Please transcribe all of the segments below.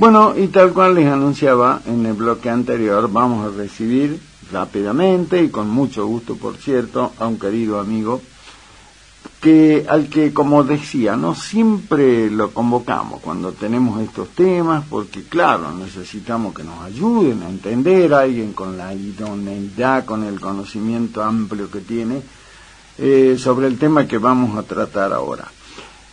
Bueno, y tal cual les anunciaba en el bloque anterior, vamos a recibir rápidamente y con mucho gusto, por cierto, a un querido amigo al que, como decía, no siempre lo convocamos cuando tenemos estos temas, porque claro, necesitamos que nos ayuden a entender a alguien con la idoneidad, con el conocimiento amplio que tiene sobre el tema que vamos a tratar ahora.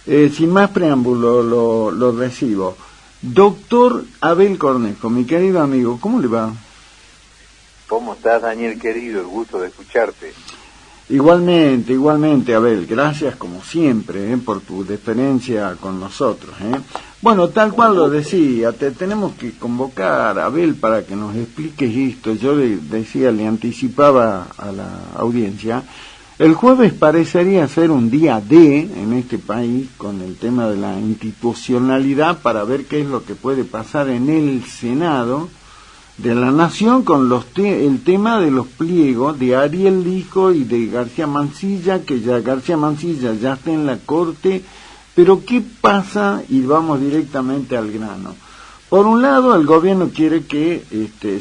Sin más preámbulo, lo recibo. Doctor Abel Cornejo, mi querido amigo, ¿cómo le va? ¿Cómo estás, Daniel, querido? El gusto de escucharte. Igualmente, Abel, gracias como siempre por tu deferencia con nosotros. Bueno, tal cual lo decía, tenemos que convocar a Abel para que nos expliques esto. Yo le anticipaba a la audiencia, el jueves parecería ser un día D en este país con el tema de la institucionalidad para ver qué es lo que puede pasar en el Senado de la Nación con el tema de los pliegos de Ariel Lijo y de García Mansilla, que ya García Mansilla ya está en la Corte, pero ¿qué pasa? Y vamos directamente al grano. Por un lado, el gobierno quiere que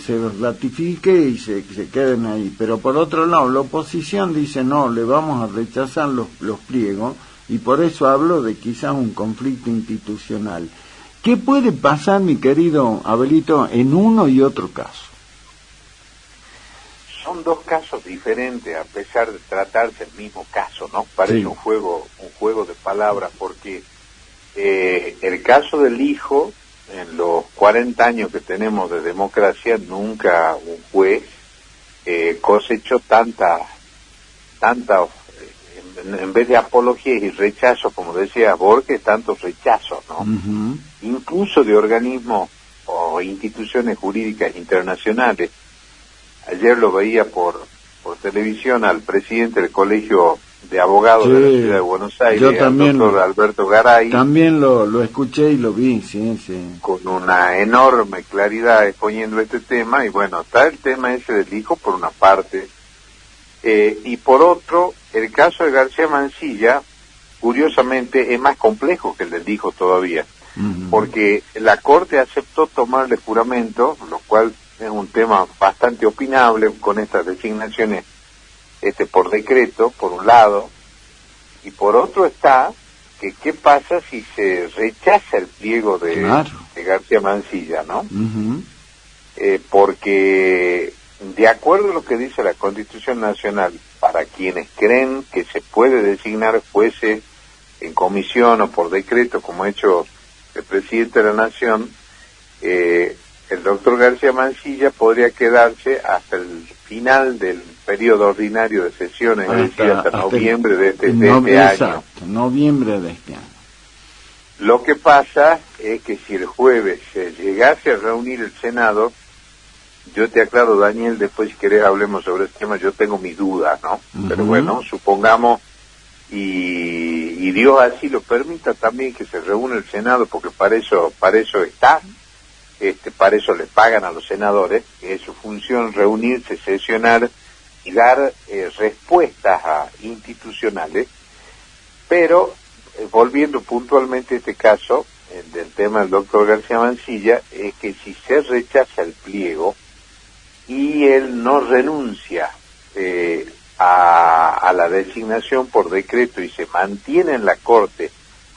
se ratifique y se queden ahí, pero por otro lado, la oposición dice no, le vamos a rechazar los pliegos, y por eso hablo de quizás un conflicto institucional. ¿Qué puede pasar, mi querido Abelito, en uno y otro caso? Son dos casos diferentes, a pesar de tratarse el mismo caso, ¿no? Parece un juego de palabras, porque el caso del hijo, en los 40 años que tenemos de democracia, nunca un juez cosechó tanta en vez de apologías y rechazos, como decía Borges, tantos rechazos, ¿no? Uh-huh. Incluso de organismos o instituciones jurídicas internacionales. Ayer lo veía por televisión al presidente del Colegio de Abogados de la Ciudad de Buenos Aires, al doctor Alberto Garay. También lo escuché y lo vi, sí. Con una enorme claridad exponiendo este tema, y bueno, está el tema ese del hijo por una parte, y por otro, el caso de García Mansilla, curiosamente, es más complejo que el del hijo todavía, porque la Corte aceptó tomarle juramento, lo cual es un tema bastante opinable con estas designaciones por decreto, por un lado, y por otro está que qué pasa si se rechaza el pliego de García Mansilla, ¿no? Uh-huh. Porque de acuerdo a lo que dice la Constitución Nacional, para quienes creen que se puede designar jueces en comisión o por decreto, como ha hecho el presidente de la Nación, el doctor García Mansilla podría quedarse hasta el final del periodo ordinario de sesiones, es decir, hasta noviembre de este año. Exacto, noviembre de este año. Lo que pasa es que si el jueves se llegase a reunir el Senado, yo te aclaro, Daniel, después si querés hablemos sobre este tema, yo tengo mi duda, ¿no? Uh-huh. Pero bueno, supongamos, y Dios así lo permita también, que se reúne el Senado, porque para eso está, para eso le pagan a los senadores, es su función reunirse, sesionar y dar respuestas institucionales, pero volviendo puntualmente a este caso, del tema del doctor García Mansilla, es que si se rechaza el pliego y él no renuncia a la designación por decreto y se mantiene en la Corte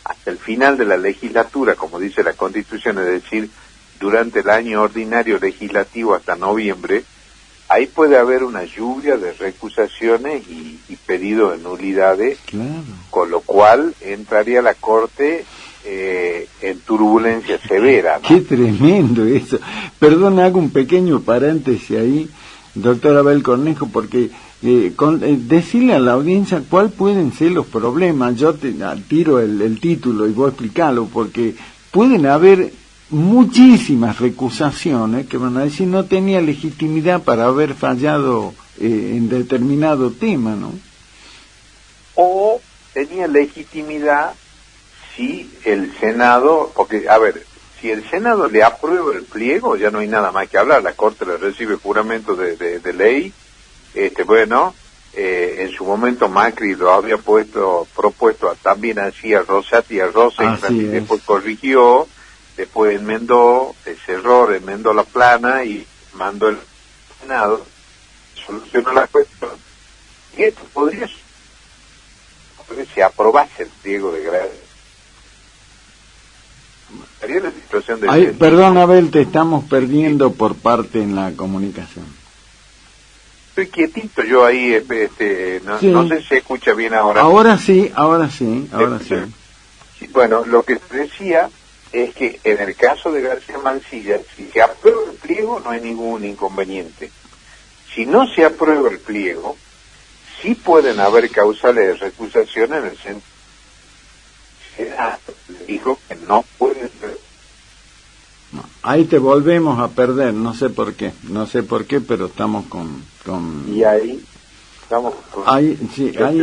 hasta el final de la legislatura, como dice la Constitución, es decir, durante el año ordinario legislativo hasta noviembre, ahí puede haber una lluvia de recusaciones y pedidos de nulidades, claro. Con lo cual entraría la Corte en turbulencia severa, ¿no? Qué tremendo eso. Perdón, hago un pequeño paréntesis ahí, doctor Abel Cornejo, porque decirle a la audiencia cuáles pueden ser los problemas. Yo te tiro el título y voy a explicarlo, porque pueden haber muchísimas recusaciones que van a decir no tenía legitimidad para haber fallado en determinado tema, ¿no? O tenía legitimidad si el Senado, porque, a ver, si el Senado le aprueba el pliego, ya no hay nada más que hablar, la Corte le recibe juramento de ley, en su momento Macri lo había propuesto también así a Rosati y a Rosa, y después corrigió, después enmendó ese error, enmendó la plana y mandó el Senado, solucionó la cuestión. Y esto podría ser, porque si aprobase el pliego de gracia. Estaría en la situación de... Ay, perdón, Abel, te estamos perdiendo por parte en la comunicación. Estoy quietito yo ahí, no, sí. No sé si se escucha bien ahora. Ahora sí. Sí, bueno, lo que te decía es que en el caso de García Mansilla, si se aprueba el pliego no hay ningún inconveniente. Si no se aprueba el pliego, sí pueden haber causales de recusación en el sentido. Dijo que no pueden ser. No, ahí te volvemos a perder, no sé por qué, pero estamos con... Y ahí estamos con... Ahí, sí, ahí...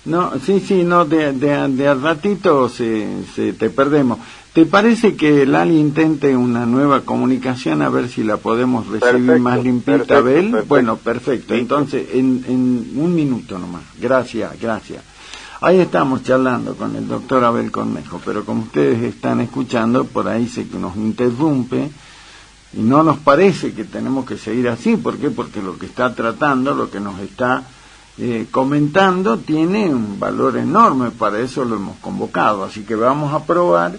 No, no, de al ratito se te perdemos. ¿Te parece que Lali intente una nueva comunicación a ver si la podemos recibir más limpita, Abel? Perfecto. Bueno, perfecto. Entonces, en un minuto nomás. Gracias. Ahí estamos charlando con el doctor Abel Cornejo, pero como ustedes están escuchando, por ahí se que nos interrumpe y no nos parece que tenemos que seguir así. ¿Por qué? Porque lo que está tratando, lo que nos está comentando, tiene un valor enorme, para eso lo hemos convocado. Así que vamos a probar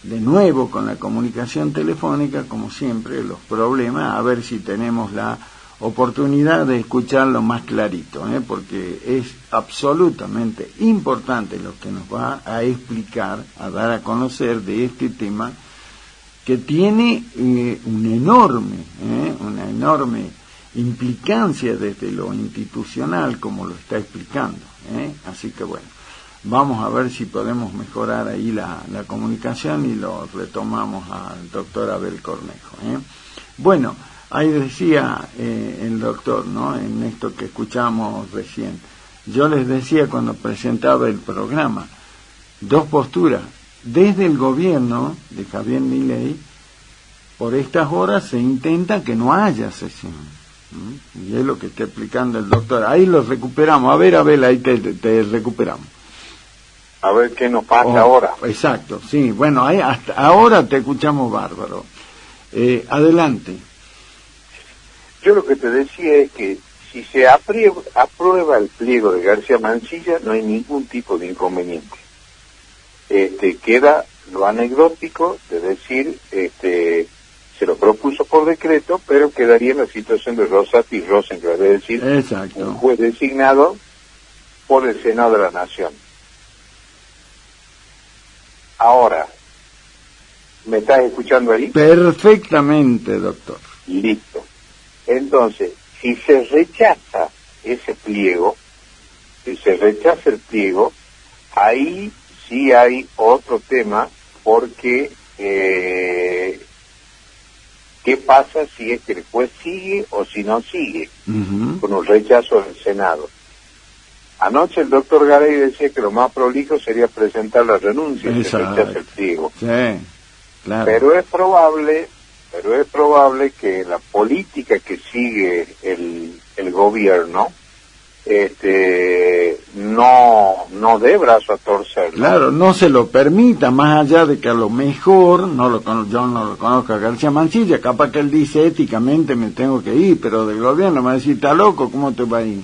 de nuevo con la comunicación telefónica, como siempre, los problemas, a ver si tenemos la oportunidad de escucharlo más clarito, porque es absolutamente importante lo que nos va a explicar, a dar a conocer de este tema que tiene una enorme implicancia desde lo institucional, como lo está explicando, así que bueno, vamos a ver si podemos mejorar ahí la comunicación y lo retomamos al doctor Abel Cornejo. Bueno, ahí decía el doctor, ¿no? En esto que escuchamos recién, yo les decía cuando presentaba el programa, dos posturas. Desde el gobierno de Javier Milei, por estas horas se intenta que no haya sesión. Y es lo que está explicando el doctor. Ahí lo recuperamos. A ver, Abel, ahí te recuperamos. A ver qué nos pasa ahora. Exacto, sí. Bueno, ahí hasta ahora te escuchamos bárbaro. Adelante. Yo lo que te decía es que si se aprueba el pliego de García Mansilla, no hay ningún tipo de inconveniente. Queda lo anecdótico de decir, se lo propuso por decreto, pero quedaría en la situación de Rosati y Rosencrantz, es decir, exacto, un juez designado por el Senado de la Nación. Ahora, ¿me estás escuchando ahí? Perfectamente, doctor. Listo. Entonces, si se rechaza ese pliego, ahí sí hay otro tema, porque ¿qué pasa si es que el juez sigue o si no sigue? Con un rechazo del Senado. Anoche el doctor Garay decía que lo más prolijo sería presentar la renuncia si se rechaza el pliego. Sí, claro. Pero es probable que la política que sigue el gobierno no dé brazo a torcer, ¿no? Claro, no se lo permita, más allá de que a lo mejor, yo no lo conozco a García Mansilla, capaz que él dice éticamente me tengo que ir, pero del gobierno me va a decir, está loco, ¿cómo te va a ir?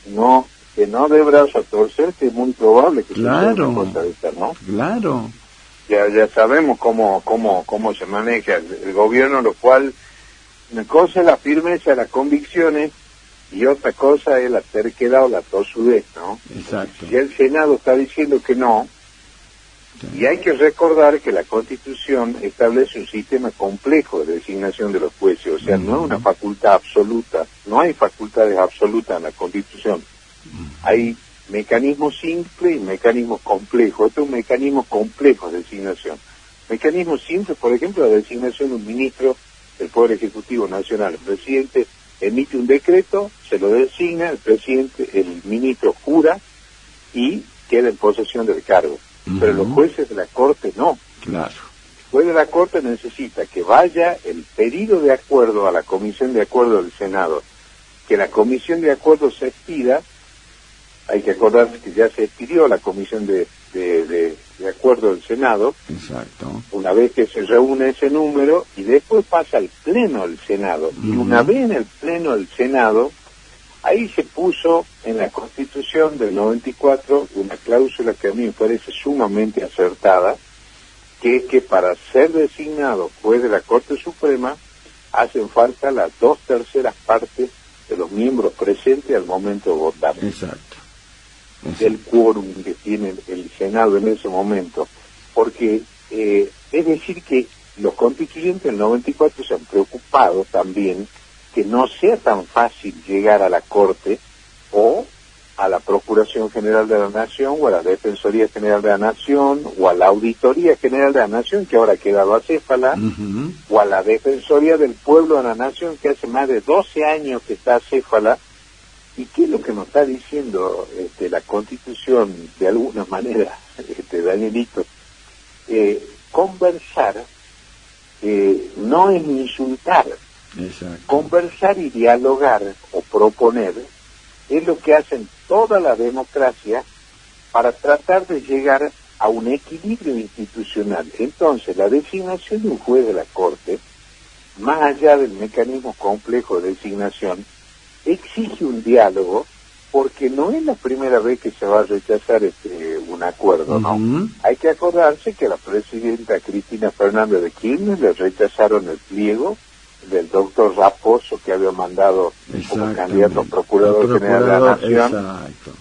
No, que no dé brazo a torcer, que es muy probable que claro, sea una cosa de esta, ¿no? Claro. Ya sabemos cómo se maneja el gobierno, lo cual, una cosa es la firmeza, las convicciones, y otra cosa es la terquedad o la tosudez, ¿no? Exacto. Si el Senado está diciendo que no, sí. Y hay que recordar que la Constitución establece un sistema complejo de designación de los jueces, o sea, no es una facultad absoluta, no hay facultades absolutas en la Constitución. Hay mecanismos simples y mecanismos complejos. Este es un mecanismo complejo de designación. Mecanismo simple, por ejemplo, la designación de un ministro del Poder Ejecutivo Nacional. El presidente emite un decreto, se lo designa, el ministro jura y queda en posesión del cargo. Pero los jueces de la Corte no. Claro. El juez de la Corte necesita que vaya el pedido de acuerdo a la Comisión de Acuerdo del Senado, que la Comisión de Acuerdo se expida. Hay que acordarse que ya se expidió la Comisión de de acuerdo del Senado. Exacto. Una vez que se reúne ese número, y después pasa al Pleno del Senado. Y una vez en el Pleno del Senado, ahí se puso en la Constitución del 94 una cláusula que a mí me parece sumamente acertada, que es que para ser designado juez de la Corte Suprema hacen falta las 2/3 partes de los miembros presentes al momento de votar. Exacto. Del quórum que tiene el Senado en ese momento. Porque es decir que los constituyentes del 94 se han preocupado también que no sea tan fácil llegar a la Corte o a la Procuración General de la Nación o a la Defensoría General de la Nación o a la Auditoría General de la Nación, que ahora ha quedado acéfala, o a la Defensoría del Pueblo de la Nación, que hace más de 12 años que está acéfala. ¿Y qué es lo que nos está diciendo la Constitución de alguna manera, Danielito? Conversar no es insultar. Exacto. Conversar y dialogar o proponer es lo que hacen toda la democracia para tratar de llegar a un equilibrio institucional. Entonces, la designación de un juez de la Corte, más allá del mecanismo complejo de designación, exige un diálogo, porque no es la primera vez que se va a rechazar un acuerdo, ¿no? Hay que acordarse que la presidenta Cristina Fernández de Kirchner le rechazaron el pliego del doctor Raposo, que había mandado como candidato a procurador general de la Nación. Exacto.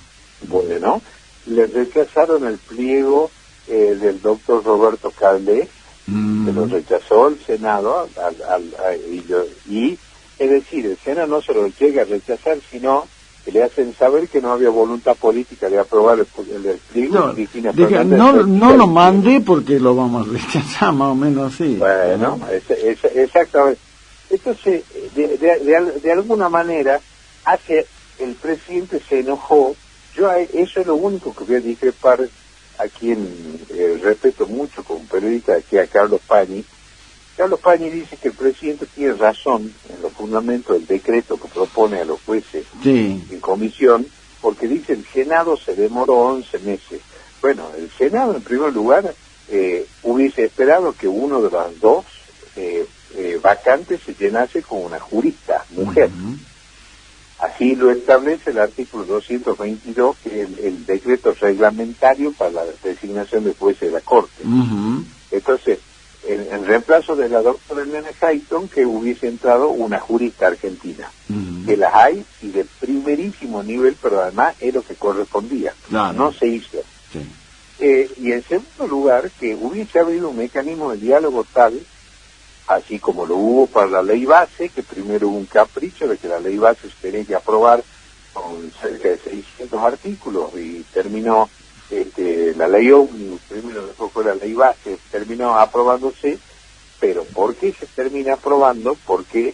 Bueno, le rechazaron el pliego del doctor Roberto Caldés, que lo rechazó el Senado, y es decir, el Senado no se lo llega a rechazar, sino que le hacen saber que no había voluntad política de aprobar el pliego. No, no lo mandé porque lo vamos a rechazar, más o menos así. Bueno, exactamente. Entonces, de alguna manera, el presidente se enojó. Eso es lo único que voy a discrepar, a quien respeto mucho como periodista, aquí a Carlos Pañi. Carlos Pañi dice que el presidente tiene razón en los fundamentos del decreto que propone a los jueces en comisión, porque dice el Senado se demoró 11 meses. Bueno, el Senado, en primer lugar, hubiese esperado que uno de las dos vacantes se llenase con una jurista, mujer. Así lo establece el artículo 222, que es el decreto reglamentario para la designación de jueces de la Corte. Entonces, en reemplazo de la doctora Elena Hayton, que hubiese entrado una jurista argentina, que las hay y de primerísimo nivel, pero además es lo que correspondía. Claro. No se hizo. Y en segundo lugar, que hubiese habido un mecanismo de diálogo tal, así como lo hubo para la ley base, que primero hubo un capricho de que la ley base se tenía que aprobar con cerca de 600 artículos, y terminó la ley ómnibus, primero después fue la ley base, terminó aprobándose. Pero ¿por qué se termina aprobando? Porque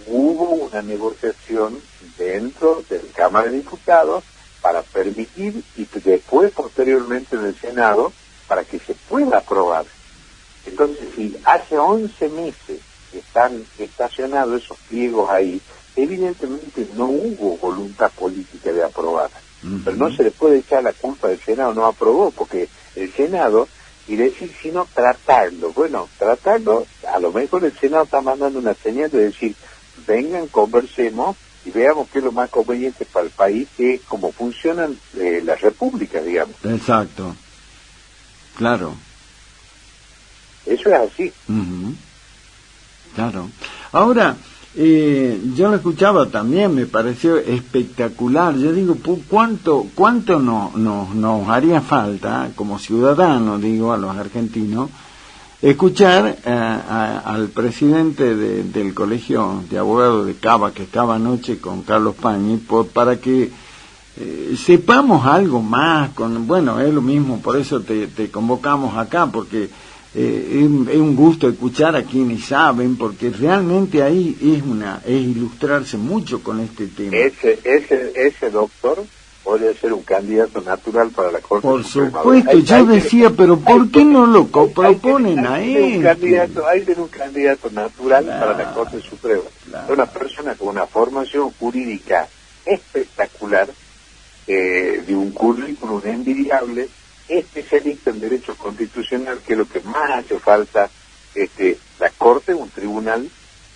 hubo una negociación dentro de la Cámara de Diputados para permitir, y después posteriormente en el Senado, para que se pueda aprobar. Entonces, si hace 11 meses están estacionados esos pliegos ahí, evidentemente no hubo voluntad política de aprobar. Pero no se le puede echar la culpa del Senado, no aprobó, porque el Senado, y decir, sino tratarlo. Bueno, tratarlo, a lo mejor el Senado está mandando una señal de decir, vengan, conversemos y veamos qué es lo más conveniente para el país, que es cómo funcionan las repúblicas, digamos. Exacto. Claro. Eso es así. Claro. Ahora, yo lo escuchaba también, me pareció espectacular. Yo digo, ¿cuánto nos haría falta, como ciudadanos, digo, a los argentinos, escuchar al presidente del Colegio de Abogados de Cava, que estaba anoche con Carlos Pañi, para que sepamos algo más? Bueno, es lo mismo, por eso te convocamos acá, porque es un gusto escuchar a quienes saben, porque realmente ahí es ilustrarse mucho con este tema. Ese doctor podría ser un candidato natural para la Corte Suprema. Por supuesto, yo decía, pero ¿por qué no lo proponen a él? Hay de un candidato natural para la Corte Suprema. Una persona con una formación jurídica espectacular, de un currículum envidiable, especialista en derecho constitucional, que es lo que más hace falta. La Corte es un tribunal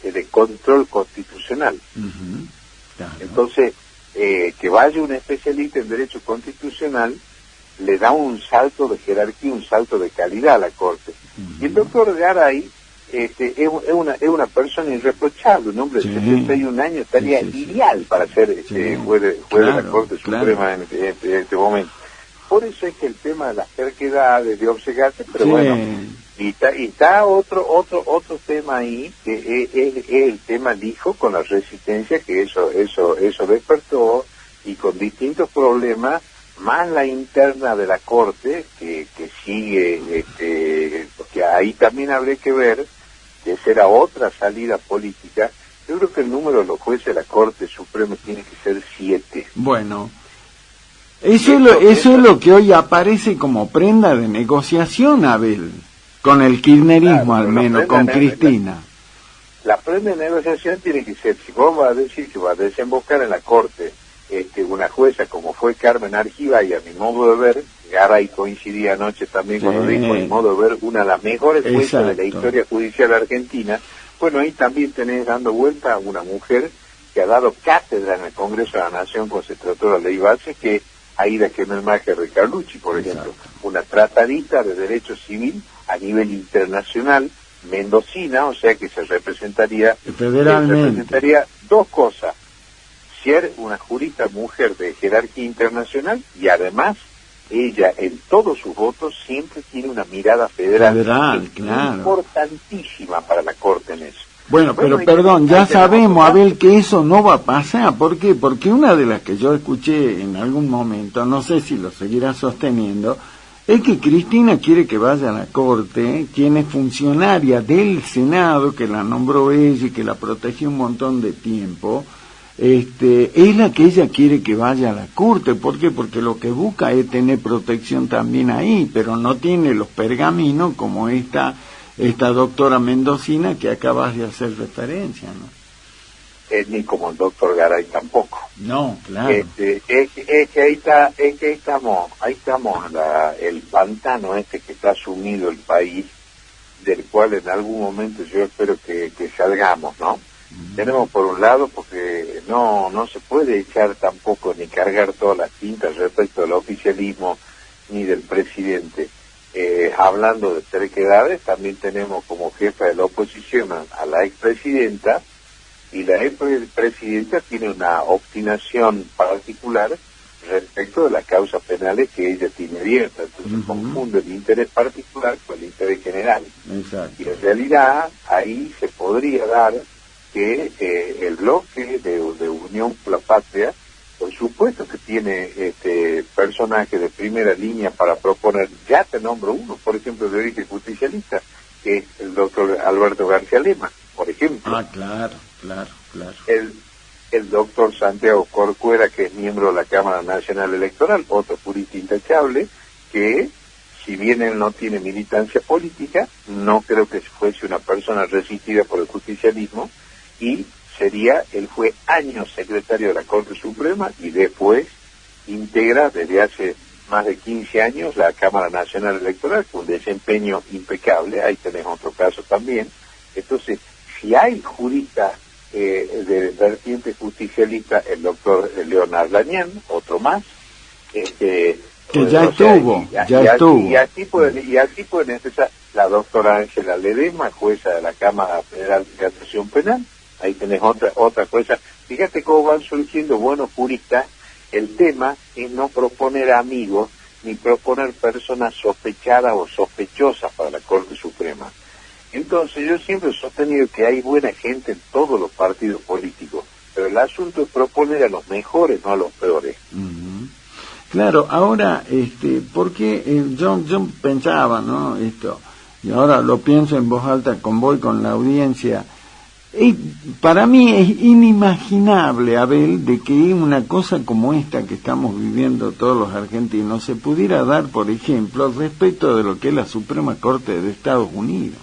de control constitucional. Claro. Entonces, que vaya un especialista en derecho constitucional le da un salto de jerarquía, un salto de calidad a la Corte. Y el doctor Garay es una persona irreprochable, un hombre de 71 años, estaría ideal para ser juez de la Corte Suprema en este momento. Por eso es que el tema de las terquedades, de obcecarse, pero bueno, y está otro tema ahí, que es el tema del hijo con la resistencia, que eso despertó, y con distintos problemas, más la interna de la Corte, que sigue, porque ahí también habría que ver que será otra salida política. Yo creo que el número de los jueces de la Corte Suprema tiene que ser 7. Bueno, eso es lo que hoy aparece como prenda de negociación, Abel, con el kirchnerismo, claro, al menos, con Cristina. La prenda de negociación tiene que ser, si vos vas a decir que va a desembocar en la Corte una jueza como fue Carmen Argibay, a mi modo de ver, Garay coincidía anoche también cuando dijo, a mi modo de ver, una de las mejores juezas de la historia judicial argentina. Bueno, ahí también tenés dando vuelta a una mujer que ha dado cátedra en el Congreso de la Nación cuando se trató la ley base, que Aida Kemelmacher Ricarlucci, por ejemplo, una tratadista de derecho civil a nivel internacional, mendocina, o sea que se representaría dos cosas: ser una jurista mujer de jerarquía internacional, y además ella en todos sus votos siempre tiene una mirada federal claro, importantísima para la Corte en eso. Bueno, pero perdón, ya sabemos, Abel, que eso no va a pasar. ¿Por qué? Porque una de las que yo escuché en algún momento, no sé si lo seguirá sosteniendo, es que Cristina quiere que vaya a la Corte, quien es funcionaria del Senado, que la nombró ella y que la protegió un montón de tiempo, es la que ella quiere que vaya a la Corte. ¿Por qué? Porque lo que busca es tener protección también ahí, pero no tiene los pergaminos como esta doctora mendocina que acabas de hacer referencia, ¿no? Ni como el doctor Garay tampoco. No, claro. Es que ahí estamos, el pantano que está sumido el país, del cual en algún momento yo espero que salgamos, ¿no? Tenemos por un lado, porque no se puede echar tampoco ni cargar todas las tintas respecto del oficialismo ni del presidente. Hablando de terquedades, también tenemos como jefa de la oposición a la expresidenta, y la expresidenta tiene una obstinación particular respecto de las causas penales que ella tiene abiertas. Entonces confunde el interés particular con el interés general. Exacto. Y en realidad ahí se podría dar que el bloque de Unión por la Patria, por supuesto que tiene personajes de primera línea para proponer. Ya te nombro uno, por ejemplo, de origen justicialista, que es el doctor Alberto García Lema, por ejemplo. Claro. El doctor Santiago Corcuera, que es miembro de la Cámara Nacional Electoral, otro jurista intachable, que si bien él no tiene militancia política, no creo que fuese una persona resistida por el justicialismo, y él fue años secretario de la Corte Suprema y después integra desde hace más de 15 años la Cámara Nacional Electoral, con un desempeño impecable. Ahí tenés otro caso también. Entonces, si hay juristas de vertiente justicialista, el doctor Leonard Lañán, otro más, que ya estuvo. Y así pueden empezar la doctora Ángela Ledesma, jueza de la Cámara Federal de Casación Penal. Ahí tenés otra cosa. Fíjate cómo van surgiendo buenos juristas. El tema es no proponer amigos, ni proponer personas sospechadas o sospechosas para la Corte Suprema. Entonces yo siempre he sostenido que hay buena gente en todos los partidos políticos, pero el asunto es proponer a los mejores, no a los peores. Claro, ahora, porque yo pensaba, ¿no?, esto, y ahora lo pienso en voz alta con la audiencia. Para mí es inimaginable, Abel, de que una cosa como esta que estamos viviendo todos los argentinos se pudiera dar, por ejemplo, respecto de lo que es la Suprema Corte de Estados Unidos.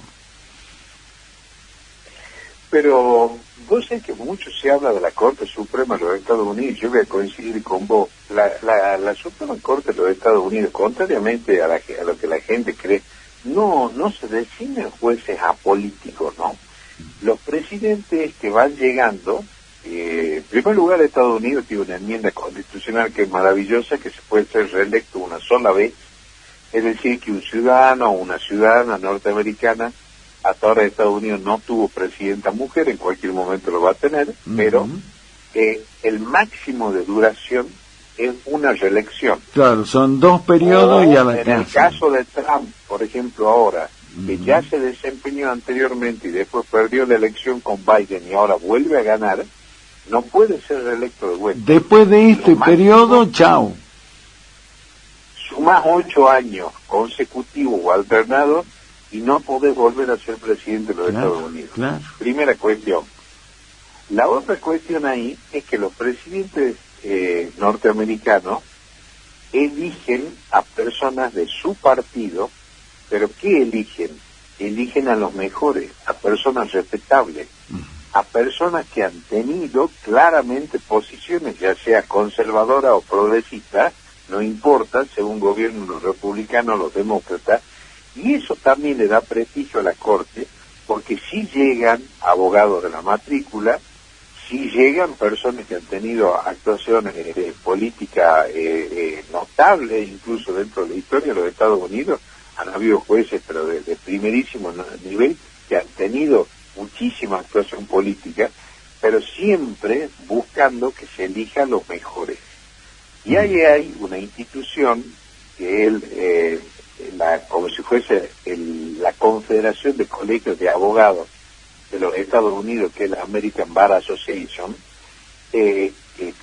pero vos sabés que mucho se habla de la Corte Suprema de los Estados Unidos. Yo voy a coincidir con vos. La Suprema Corte de los Estados Unidos, contrariamente a lo que la gente cree, no se designan jueces apolíticos, ¿no? Los presidentes que van llegando, en primer lugar, Estados Unidos tiene una enmienda constitucional que es maravillosa, que se puede ser reelecto una sola vez. Es decir, que un ciudadano o una ciudadana norteamericana, hasta ahora Estados Unidos no tuvo presidenta mujer, en cualquier momento lo va a tener, pero el máximo de duración es una reelección. Claro, son 2 periodos y a la casa. En el caso de Trump, por ejemplo, ahora, que ya se desempeñó anteriormente y después perdió la elección con Biden y ahora vuelve a ganar, no puede ser reelecto de vuelta. Después de este periodo, chao. Sumás 8 años consecutivos o alternados y no podés volver a ser presidente de los Estados Unidos. Claro. Primera cuestión. La otra cuestión ahí es que los presidentes norteamericanos eligen a personas de su partido, pero ¿qué eligen? Eligen a los mejores, a personas respetables, a personas que han tenido claramente posiciones, ya sea conservadora o progresista, no importa, según gobiernan los republicanos, los demócratas, y eso también le da prestigio a la Corte, porque si llegan abogados de la matrícula, si llegan personas que han tenido actuaciones políticas notables, incluso dentro de la historia de los Estados Unidos, han habido jueces, pero de primerísimo nivel, que han tenido muchísima actuación política, pero siempre buscando que se elijan los mejores. Y ahí hay una institución que es como si fuese la Confederación de Colegios de Abogados de los Estados Unidos, que es la American Bar Association, que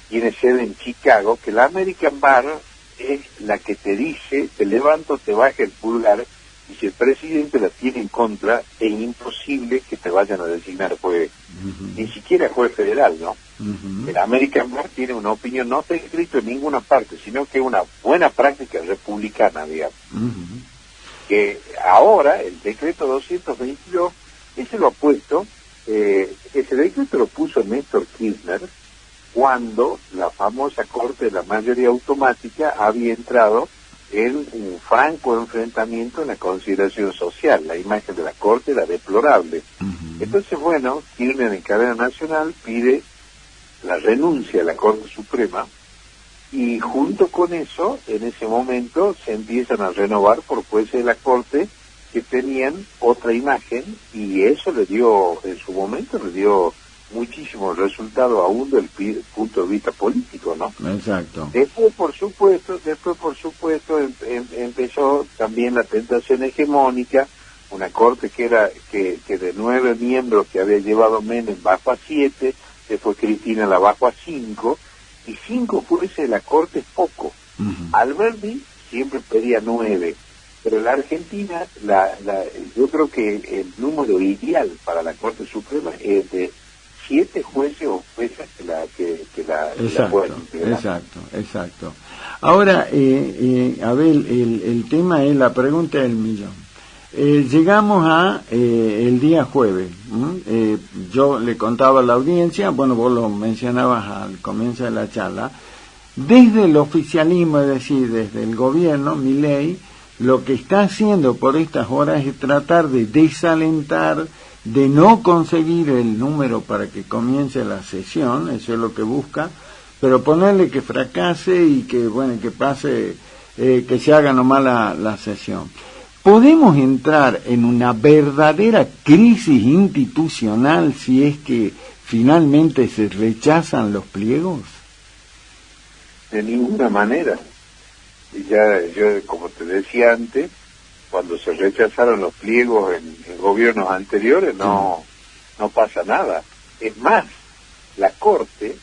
tiene sede en Chicago, que la American Bar es la que te dice, te levanto, te baja el pulgar, y si el presidente la tiene en contra, es imposible que te vayan a designar juez, ni siquiera juez federal, ¿no? El American Bar tiene una opinión, no está escrito en ninguna parte, sino que es una buena práctica republicana, digamos. Que ahora, el decreto 222, ese lo ha puesto, ese decreto lo puso Néstor Kirchner, cuando la famosa Corte de la mayoría automática había entrado en un franco enfrentamiento en la consideración social. La imagen de la Corte era deplorable. Entonces, bueno, Kirchner en cadena nacional pide la renuncia a la Corte Suprema y junto con eso, en ese momento, se empiezan a renovar por jueces de la Corte que tenían otra imagen y eso le dio, en su momento, le dio muchísimo resultado aún del punto de vista político, ¿no? Exacto. Después, por supuesto, empezó también la tentación hegemónica, una corte que de 9 miembros que había llevado Menem bajó a 7, después Cristina la bajó a 5, y 5 jueces de la corte es poco. Alberti siempre pedía 9, pero la Argentina, yo creo que el número ideal para la Corte Suprema es de 7 jueces o juezas que la puedan integrar. Exacto. Ahora, Abel, el tema es la pregunta del millón. Llegamos a el día jueves. Yo le contaba a la audiencia, bueno, vos lo mencionabas al comienzo de la charla, desde el oficialismo, es decir, desde el gobierno, Milei, lo que está haciendo por estas horas es tratar de desalentar, de no conseguir el número para que comience la sesión, eso es lo que busca, pero ponerle que fracase y que, bueno, que pase, que se haga nomás la sesión. ¿Podemos entrar en una verdadera crisis institucional si es que finalmente se rechazan los pliegos? De ninguna manera. Ya yo, como te decía antes, cuando se rechazaron los pliegos en gobiernos anteriores, no pasa nada. Es más, la Corte,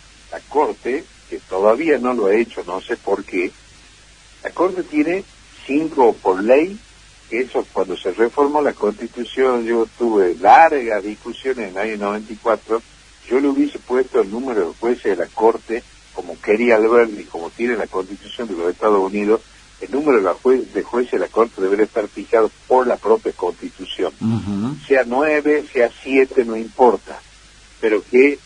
que todavía no lo ha hecho, no sé por qué, la Corte tiene 5 por ley. Eso, cuando se reformó la Constitución, yo tuve largas discusiones en el año 94, yo le hubiese puesto el número de jueces de la Corte, como quería Alberti, como tiene la Constitución de los Estados Unidos, el número de jueces de la Corte debería estar fijado por la propia Constitución. Sea 9, sea 7, no importa. pero que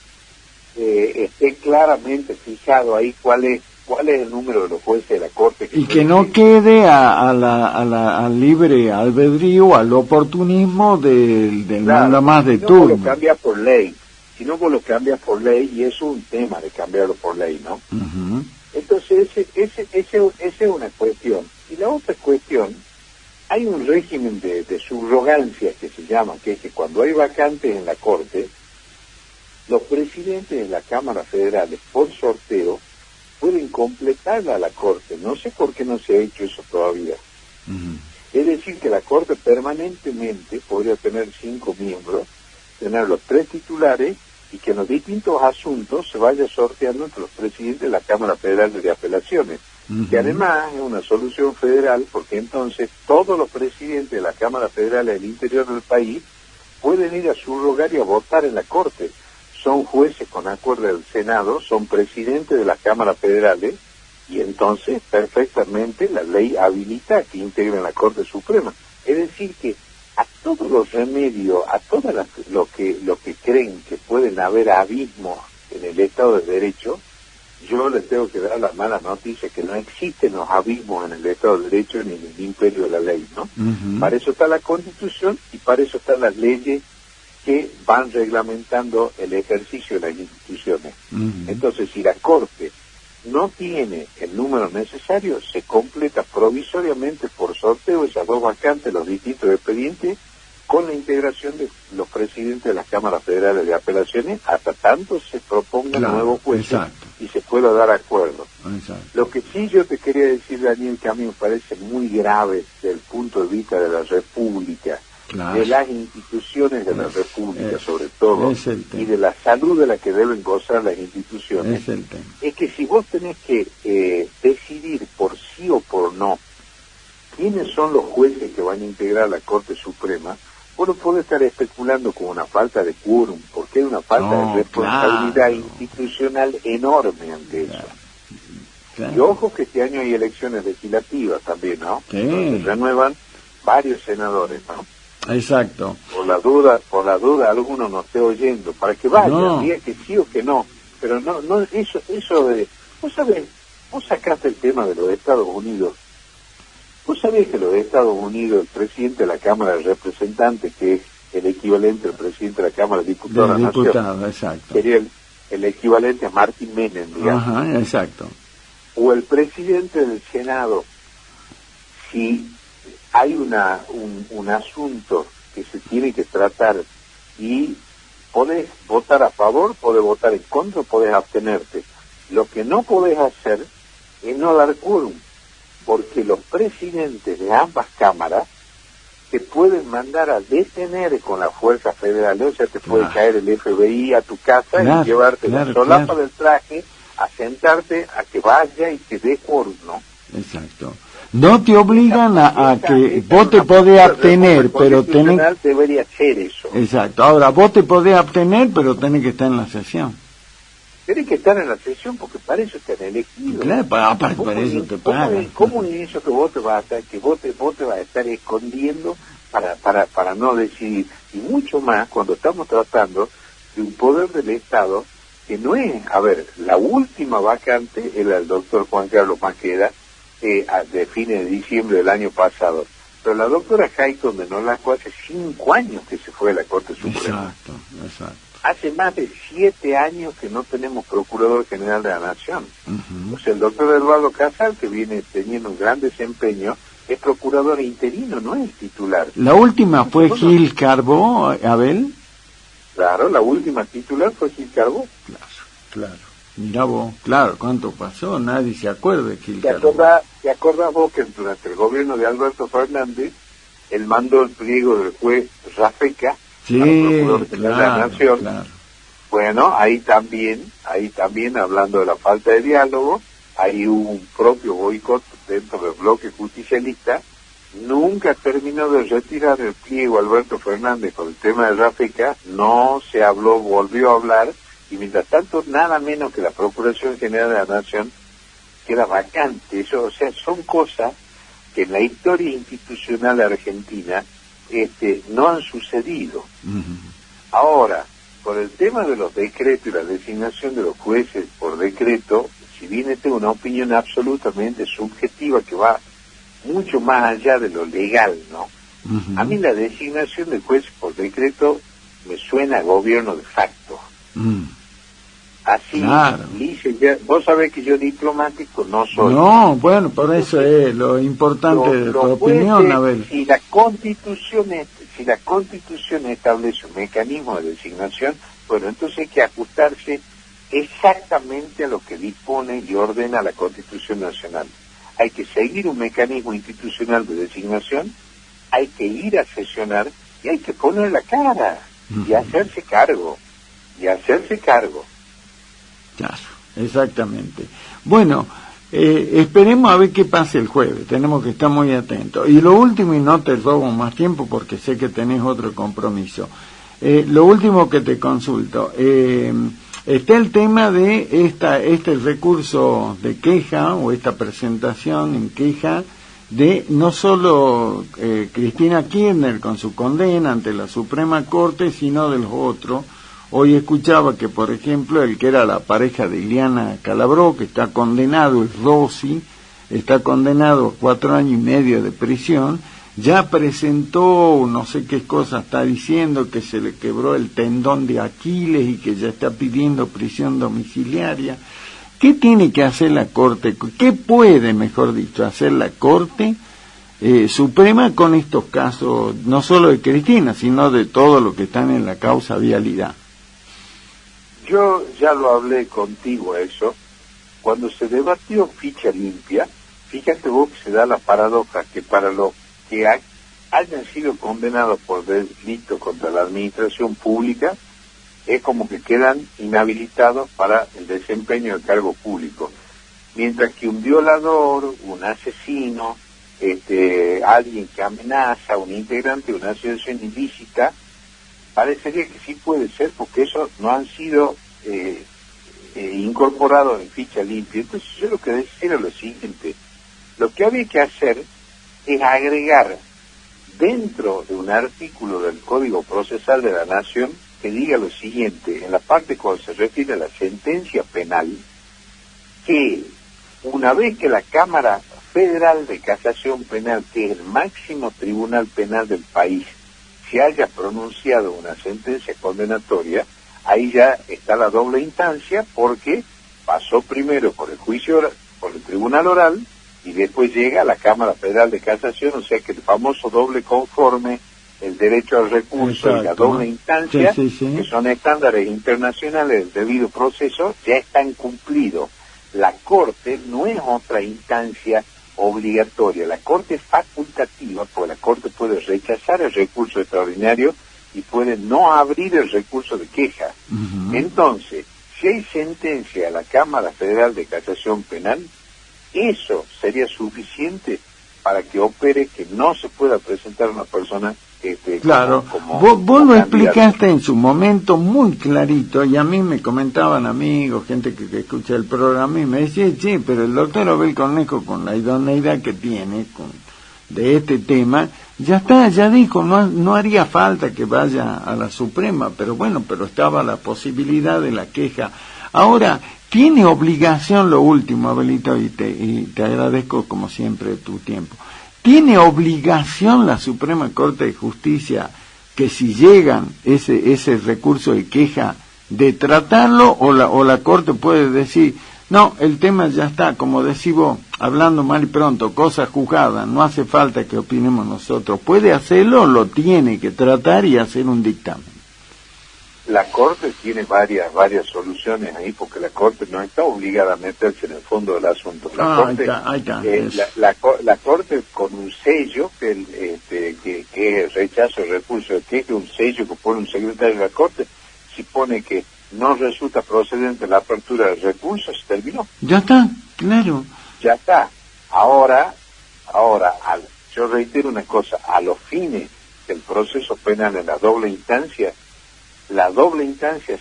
esté claramente fijado ahí cuál es el número de los jueces de la Corte. Y que no quede al libre albedrío, al oportunismo del claro, manda más de si no turno. Vos lo cambias por ley, si no vos lo cambias por ley, y es un tema de cambiarlo por ley, ¿no? Uh-huh. Entonces, esa es una cuestión. Y la otra cuestión, hay un régimen de subrogancia que se llama, que es que cuando hay vacantes en la Corte, los presidentes de la Cámara Federales, por sorteo, pueden completarla a la Corte. No sé por qué no se ha hecho eso todavía. Uh-huh. Es decir, que la Corte permanentemente podría tener 5 miembros, tener los 3 titulares, y que en los distintos asuntos se vaya sorteando entre los presidentes de la Cámara Federal de Apelaciones. Uh-huh. Que además es una solución federal, porque entonces todos los presidentes de la Cámara Federal del interior del país pueden ir a subrogar y a votar en la Corte. Son jueces con acuerdo del Senado, son presidentes de las cámaras federales, y entonces perfectamente la ley habilita a que integren la Corte Suprema. Es decir, que a todos los remedios, a todas lo que creen que pueden haber abismos en el Estado de Derecho, yo les tengo que dar la mala noticia que no existen los abismos en el Estado de Derecho ni en el imperio de la ley, ¿no? Uh-huh. Para eso está la Constitución y para eso están las leyes que van reglamentando el ejercicio de las instituciones. Uh-huh. Entonces, si la Corte no tiene el número necesario, se completa provisoriamente por sorteo esas 2 vacantes, los distintos expedientes, con la integración de los presidentes de las cámaras federales de apelaciones, hasta tanto se propongan nuevos jueces y se pueda dar acuerdo. Exacto. Lo que sí yo te quería decir, Daniel, que a mí me parece muy grave desde el punto de vista de la República, de las instituciones de la República sobre todo, y de la salud de la que deben gozar las instituciones, es que si vos tenés que decidir por sí o por no quiénes son los jueces que van a integrar la Corte Suprema, vos no podés estar especulando con una falta de quórum, porque hay una falta de responsabilidad institucional enorme ante eso. Claro. Y ojo que este año hay elecciones legislativas también, ¿no? Se renuevan varios senadores, ¿no? Exacto. Por la duda alguno no esté oyendo, para que vaya, diga que sí o que no, pero no eso de, vos sacaste el tema de los Estados Unidos. Vos sabés que los Estados Unidos, el presidente de la Cámara de Representantes, que es el equivalente al presidente de la Cámara de Diputados de la Nación, exacto, sería el equivalente a Martin Menem, digamos. Ajá, exacto. O el presidente del Senado, si hay un asunto que se tiene que tratar y podés votar a favor, podés votar en contra, podés abstenerte. Lo que no podés hacer es no dar quórum, porque los presidentes de ambas cámaras te pueden mandar a detener con la fuerza federal, o sea, te puede caer el FBI a tu casa y llevarte la solapa del traje, a sentarte, a que vaya y te dé quórum, ¿no? Exacto. No te obligan a que vos te podés abstener, pero tenés... debería ser eso. Exacto. Ahora, vos te podés abstener, pero tenés que estar en la sesión. Tenés que estar en la sesión porque para eso te han elegido. Claro, para eso te pagan. ¿Cómo es eso que vos te vas a estar, vos te vas a estar escondiendo para no decidir? Y mucho más cuando estamos tratando de un poder del Estado que no es... A ver, la última vacante era el doctor Juan Carlos Maqueda, de fines de diciembre del año pasado. Pero la doctora Hayton de Nolasco hace 5 años que se fue a la Corte Suprema. Exacto. Hace más de 7 años que no tenemos Procurador General de la Nación. Uh-huh. O sea, el doctor Eduardo Casal, que viene teniendo un gran desempeño, es procurador interino, no es titular. ¿La última fue Gil Carbó, Abel? Claro, la última titular fue Gil Carbó. Claro. Mirá vos, claro, ¿cuánto pasó? Nadie se acuerda de Gil Carbó. ¿Te acordás vos que durante el gobierno de Alberto Fernández, él mandó el pliego del juez Rafeca, claro, de la Nación? Claro. Bueno, ahí también, hablando de la falta de diálogo, hay un propio boicot dentro del bloque justicialista. Nunca terminó de retirar el pliego Alberto Fernández con el tema de Rafeca, no se habló, volvió a hablar, y mientras tanto nada menos que la Procuración General de la Nación queda vacante. Eso, o sea, son cosas que en la historia institucional argentina no han sucedido. Uh-huh. Ahora, por el tema de los decretos y la designación de los jueces por decreto, si bien tengo una opinión absolutamente subjetiva que va mucho más allá de lo legal, ¿no? A mí la designación de jueces por decreto me suena a gobierno de facto. Así, claro. Vos sabés que yo diplomático no soy. No, bueno, por eso es lo importante de tu opinión, Abel. Si la Constitución establece un mecanismo de designación, bueno, entonces hay que ajustarse exactamente a lo que dispone y ordena la Constitución Nacional. Hay que seguir un mecanismo institucional de designación, hay que ir a sesionar y hay que poner la cara y hacerse cargo. Claro, exactamente. Bueno, esperemos a ver qué pasa el jueves, tenemos que estar muy atentos. Y lo último, y no te robo más tiempo porque sé que tenés otro compromiso, lo último que te consulto, está el tema de este recurso de queja o esta presentación en queja de no solo Cristina Kirchner con su condena ante la Suprema Corte, sino de los otros. Hoy escuchaba que, por ejemplo, el que era la pareja de Ileana Calabró, que está condenado, es Rossi, está condenado a 4 años y medio de prisión, ya presentó, no sé qué cosa está diciendo, que se le quebró el tendón de Aquiles y que ya está pidiendo prisión domiciliaria. ¿Qué tiene que hacer la Corte? ¿Qué puede, mejor dicho, hacer la Corte Suprema con estos casos, no solo de Cristina, sino de todo lo que están en la causa vialidad? Yo ya lo hablé contigo eso, cuando se debatió ficha limpia, fíjate vos que se da la paradoja que para los que hayan sido condenados por delito contra la administración pública, es como que quedan inhabilitados para el desempeño del cargo público, mientras que un violador, un asesino, alguien que amenaza, un integrante de una asociación ilícita, parecería que sí puede ser, porque esos no han sido incorporados en ficha limpia. Entonces yo lo que decía era lo siguiente: lo que había que hacer es agregar dentro de un artículo del Código Procesal de la Nación que diga lo siguiente, en la parte cuando se refiere a la sentencia penal, que una vez que la Cámara Federal de Casación Penal, que es el máximo tribunal penal del país, se haya pronunciado una sentencia condenatoria, ahí ya está la doble instancia, porque pasó primero por el juicio, por el tribunal oral, y después llega a la Cámara Federal de Casación, o sea que el famoso doble conforme, el derecho al recurso. Exacto, y la doble instancia, sí. Que son estándares internacionales del debido proceso, ya están cumplidos. La Corte no es otra instancia obligatoria, la Corte es facultativa, porque la Corte puede rechazar el recurso extraordinario y puede no abrir el recurso de queja. Entonces, si hay sentencia a la Cámara Federal de Casación Penal, eso sería suficiente para que opere que no se pueda presentar una persona claro, como vos lo explicaste en su momento muy clarito, y a mí me comentaban amigos, gente que escucha el programa, y me decía, sí, pero el doctor Abel Cornejo, con la idoneidad que tiene de este tema, ya está, ya dijo, no haría falta que vaya a la Suprema, pero bueno, pero estaba la posibilidad de la queja. Ahora, tiene obligación, lo último, Abelito, y te agradezco como siempre tu tiempo. ¿Tiene obligación la Suprema Corte de Justicia que si llegan ese recurso de queja de tratarlo, o la Corte puede decir, no, el tema ya está, como decís vos, hablando mal y pronto, cosa juzgada, no hace falta que opinemos nosotros? ¿Puede hacerlo o lo tiene que tratar y hacer un dictamen? La Corte tiene varias soluciones ahí, porque la Corte no está obligada a meterse en el fondo del asunto. La Corte con un sello, que es rechazo el recurso de queja, un sello que pone un secretario de la Corte, si pone que no resulta procedente la apertura del recurso, se terminó. Ya está, claro. Ya está. Ahora, yo reitero una cosa, a los fines del proceso penal en la doble instancia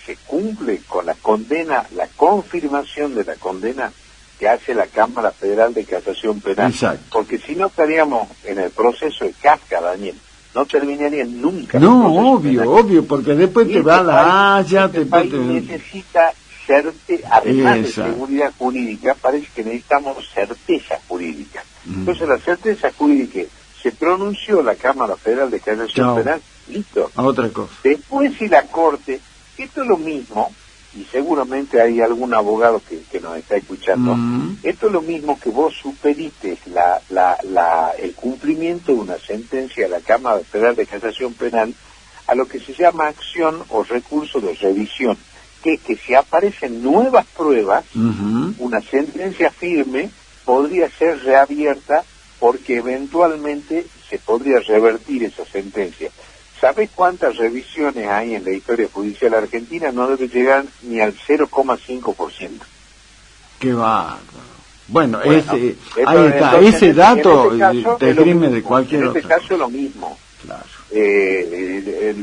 se cumple con la condena, la confirmación de la condena que hace la Cámara Federal de Casación Penal. Exacto. Porque si no estaríamos en el proceso de Kafka, Daniel, no terminarían nunca. No, obvio, porque después te va la Haya, este país necesita además Esa. de seguridad jurídica, parece que necesitamos certeza jurídica. Entonces la certeza jurídica, se pronunció la Cámara Federal de Casación Penal, listo. A otra cosa. Después si la Corte, esto es lo mismo, y seguramente hay algún abogado que nos está escuchando, esto es lo mismo que vos superites el cumplimiento de una sentencia de la Cámara Federal de Casación Penal a lo que se llama acción o recurso de revisión, que es que si aparecen nuevas pruebas, una sentencia firme podría ser reabierta porque eventualmente se podría revertir esa sentencia. ¿Sabés cuántas revisiones hay en la historia judicial argentina? No debe llegar ni al 0,5%. Qué bárbaro. Bueno, ahí está, ese dato te exprime de cualquier otra. En este caso cosa. es lo mismo. Claro. El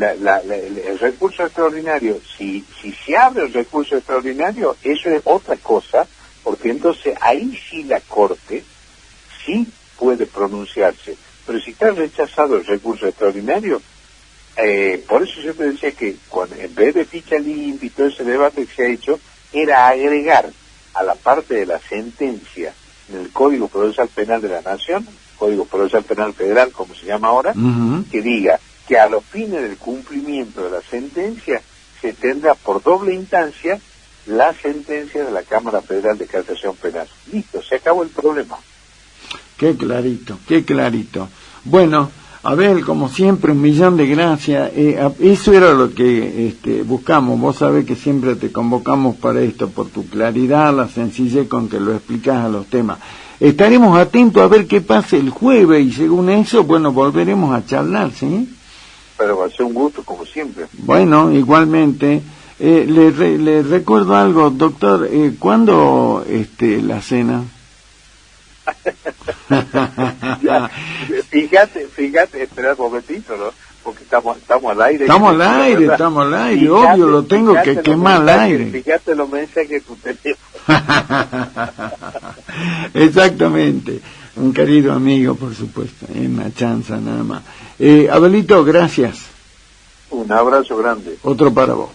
recurso extraordinario, si se abre el recurso extraordinario, eso es otra cosa, porque entonces ahí sí la Corte sí puede pronunciarse. Pero si está rechazado el recurso extraordinario, por eso siempre decía que en vez de ficha limpia y todo ese debate que se ha hecho, era agregar a la parte de la sentencia en el Código Procesal Penal de la Nación, Código Procesal Penal Federal, como se llama ahora, que diga que a los fines del cumplimiento de la sentencia se tendrá por doble instancia la sentencia de la Cámara Federal de Casación Penal. Listo, se acabó el problema. Qué clarito, qué clarito. Bueno, Abel, como siempre, 1.000.000 de gracias. Eso era lo que buscamos. Vos sabés que siempre te convocamos para esto, por tu claridad, la sencillez con que lo explicás a los temas. Estaremos atentos a ver qué pasa el jueves y según eso, bueno, volveremos a charlar, ¿sí? Pero va a ser un gusto, como siempre. Bueno, igualmente. Le recuerdo algo, doctor. ¿Cuándo la cena? Fíjate, espera un momentito, ¿no? Porque estamos al aire. Estamos al aire, fíjate, obvio, lo tengo que quemar al aire. Fíjate los mensajes que tú tenés. Exactamente, un querido amigo, por supuesto, una chanza nada más. Abelito, gracias. Un abrazo grande. Otro para vos.